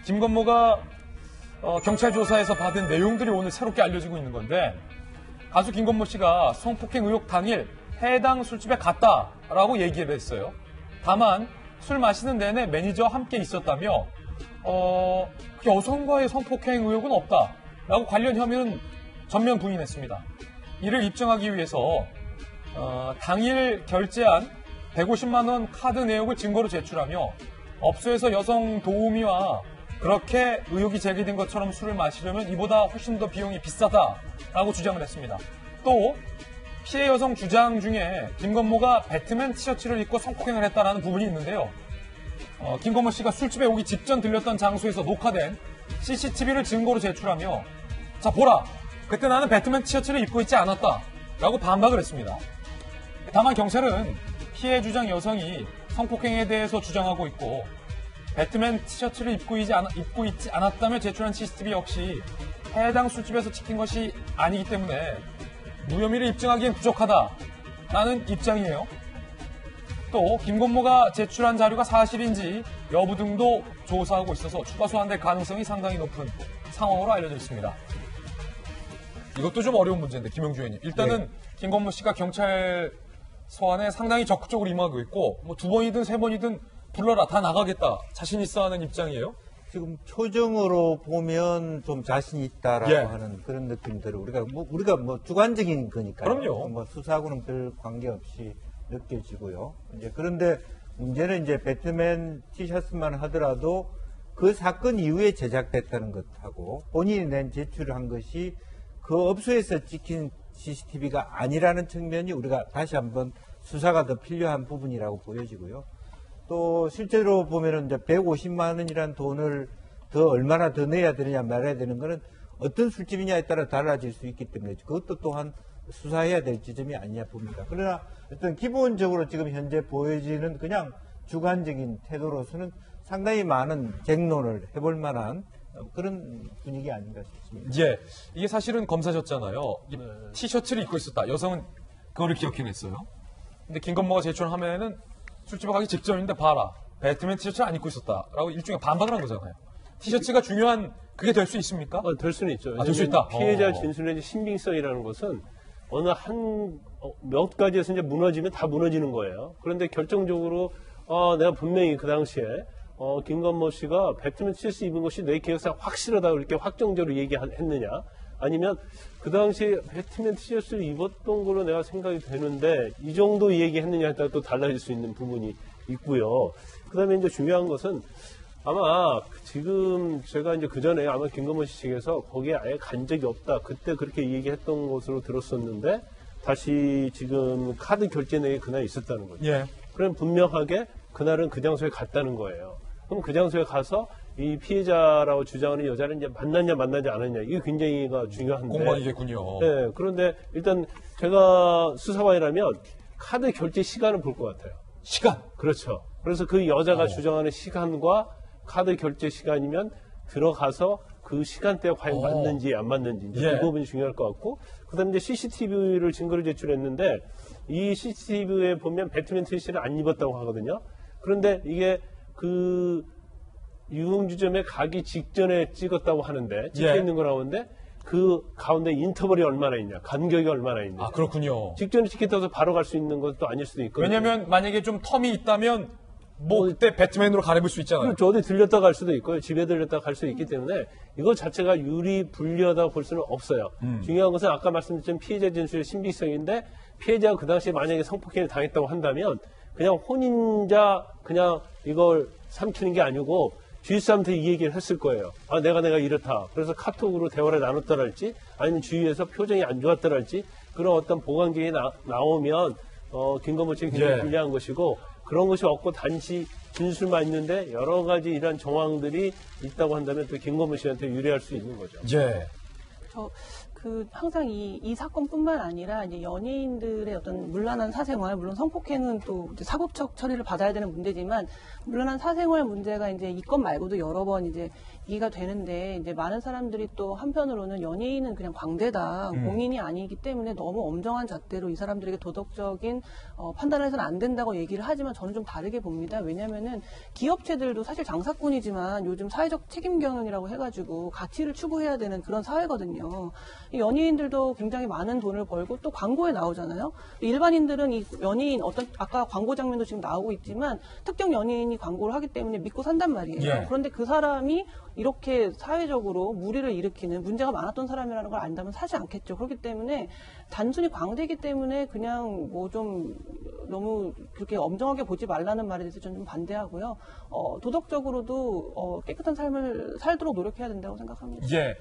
김건모가 경찰 조사에서 받은 내용들이 오늘 새롭게 알려지고 있는 건데 가수 김건모 씨가 성폭행 의혹 당일 해당 술집에 갔다라고 얘기를 했어요. 다만 술 마시는 내내 매니저와 함께 있었다며 여성과의 성폭행 의혹은 없다라고 관련 혐의는 전면 부인했습니다. 이를 입증하기 위해서 당일 결제한 150만 원 카드 내역을 증거로 제출하며 업소에서 여성 도우미와 그렇게 의혹이 제기된 것처럼 술을 마시려면 이보다 훨씬 더 비용이 비싸다라고 주장을 했습니다. 또 피해 여성 주장 중에 김건모가 배트맨 티셔츠를 입고 성폭행을 했다라는 부분이 있는데요. 김건모 씨가 술집에 오기 직전 들렸던 장소에서 녹화된 CCTV를 증거로 제출하며 자 보라, 그때 나는 배트맨 티셔츠를 입고 있지 않았다라고 반박을 했습니다. 다만 경찰은 피해 주장 여성이 성폭행에 대해서 주장하고 있고 배트맨 티셔츠를 입고 있지 않았다며 제출한 CCTV 역시 해당 술집에서 찍힌 것이 아니기 때문에 무혐의를 입증하기엔 부족하다라는 입장이에요. 또 김건모가 제출한 자료가 사실인지 여부 등도 조사하고 있어서 추가 소환될 가능성이 상당히 높은 상황으로 알려져 있습니다. 이것도 좀 어려운 문제인데 김영주 의원님. 일단은 네. 김건모 씨가 경찰 소환에 상당히 적극적으로 임하고 있고 뭐 2번이든 3번이든 불러라 다 나가겠다 자신 있어 하는 입장이에요. 지금 표정으로 보면 좀 자신 있다라고 하는 그런 느낌들을 우리가 주관적인 거니까요. 그럼요. 수사하고는 별 관계없이 느껴지고요. 그런데 문제는 배트맨 티셔츠만 하더라도 그 사건 이후에 제작됐다는 것하고 본인이 낸 제출한 것이 그 업소에서 찍힌 CCTV가 아니라는 측면이 우리가 다시 한번 수사가 더 필요한 부분이라고 보여지고요. 또 실제로 보면은 150만 원이라는 돈을 얼마나 더 내야 되느냐 말아야 되는 거는 어떤 술집이냐에 따라 달라질 수 있기 때문에 그것도 또한 수사해야 될 지점이 아니냐 봅니다. 그러나 일단 기본적으로 지금 현재 보여지는 그냥 주관적인 태도로서는 상당히 많은 쟁론을 해볼 만한 그런 분위기 아닌가 싶습니다. 예, 이게 사실은 검사셨잖아요. 티셔츠를 입고 있었다. 여성은 그거를 기억해냈어요. 근데 김건모가 제출하면은 술집에 가기 직전인데 봐라. 배트맨 티셔츠 안 입고 있었다라고 일종의 반박을 한 거잖아요. 티셔츠가 중요한 그게 될 수 있습니까? 될 수는 있죠. 될 수 있다. 피해자 진술의 신빙성이라는 것은 어느 몇 가지에서 이제 무너지면 다 무너지는 거예요. 그런데 결정적으로 내가 분명히 그 당시에 김건모 씨가 배트맨 티셔츠 입은 것이 내 기억상 확실하다고 이렇게 확정적으로 얘기했느냐, 아니면 그 당시에 배트맨 티셔츠를 입었던 걸로 내가 생각이 되는데 이 정도 얘기했느냐에 따라 또 달라질 수 있는 부분이 있고요. 그다음에 이제 중요한 것은 아마 지금 제가 이제 그 전에 아마 김건모 씨 측에서 거기에 아예 간 적이 없다. 그때 그렇게 얘기했던 것으로 들었었는데 다시 지금 카드 결제 내에 그날 있었다는 거죠. 예. 그럼 분명하게 그날은 그 장소에 갔다는 거예요. 그럼 그 장소에 가서 이 피해자라고 주장하는 여자를 이제 만나지 않았냐. 이게 굉장히 중요한데. 공방이겠군요. 네. 그런데 일단 제가 수사관이라면 카드 결제 시간을 볼 것 같아요. 시간? 그렇죠. 그래서 그 여자가 주장하는 시간과 카드 결제 시간이면 들어가서 그 시간대가 과연 맞는지 안 맞는지 이제 그 부분이 중요할 것 같고, 그다음에 이제 CCTV를 증거를 제출했는데 이 CCTV에 보면 배트맨 티셔츠를 안 입었다고 하거든요. 그런데 이게 그 유흥주점에 가기 직전에 찍었다고 하는데 찍혀 있는 거 나오는데 그 가운데 인터벌이 얼마나 있냐, 간격이 얼마나 있냐. 아, 그렇군요. 직전에 찍혔다고 바로 갈 수 있는 것도 아닐 수도 있거든요. 왜냐면 만약에 좀 텀이 있다면 그때 배트맨으로 갈아입을 수 있잖아요. 그렇죠. 어디 들렸다 갈 수도 있고요. 집에 들렸다 갈 수 있기 때문에 이거 자체가 유리 불리하다고 볼 수는 없어요. 중요한 것은 아까 말씀드린 피해자 진술의 신빙성인데, 피해자가 그 당시에 만약에 성폭행을 당했다고 한다면 그냥 혼인자 그냥 이걸 삼키는 게 아니고 주위 사람한테 이 얘기를 했을 거예요. 내가 이렇다. 그래서 카톡으로 대화를 나눴다랄지, 아니면 주위에서 표정이 안 좋았다랄지, 그런 어떤 보관기에 나오면 김건모 측이 굉장히 불리한 것이고, 그런 것이 없고 단지 진술만 있는데 여러 가지 이런 정황들이 있다고 한다면 또 김건모 씨한테 유리할 수 있는 거죠. 예. 항상 이 사건뿐만 아니라 이제 연예인들의 어떤 문란한 사생활, 물론 성폭행은 또 이제 사법적 처리를 받아야 되는 문제지만, 문란한 사생활 문제가 이제 이 건 말고도 여러 번 이제 얘기가 되는데, 이제 많은 사람들이 또 한편으로는 연예인은 그냥 광대다, 공인이 아니기 때문에 너무 엄정한 잣대로 이 사람들에게 도덕적인 판단을 해서는 안 된다고 얘기를 하지만 저는 좀 다르게 봅니다. 왜냐면은 기업체들도 사실 장사꾼이지만 요즘 사회적 책임 경영이라고 해가지고 가치를 추구해야 되는 그런 사회거든요. 이 연예인들도 굉장히 많은 돈을 벌고 또 광고에 나오잖아요. 일반인들은 이 연예인 아까 광고 장면도 지금 나오고 있지만 특정 연예인이 광고를 하기 때문에 믿고 산단 말이에요. 예. 그런데 그 사람이 이렇게 사회적으로 무리를 일으키는 문제가 많았던 사람이라는 걸 안다면 사지 않겠죠. 그렇기 때문에 단순히 광대이기 때문에 그냥 뭐 좀 너무 그렇게 엄정하게 보지 말라는 말에 대해서 저는 좀 반대하고요. 도덕적으로도 깨끗한 삶을 살도록 노력해야 된다고 생각합니다. 예.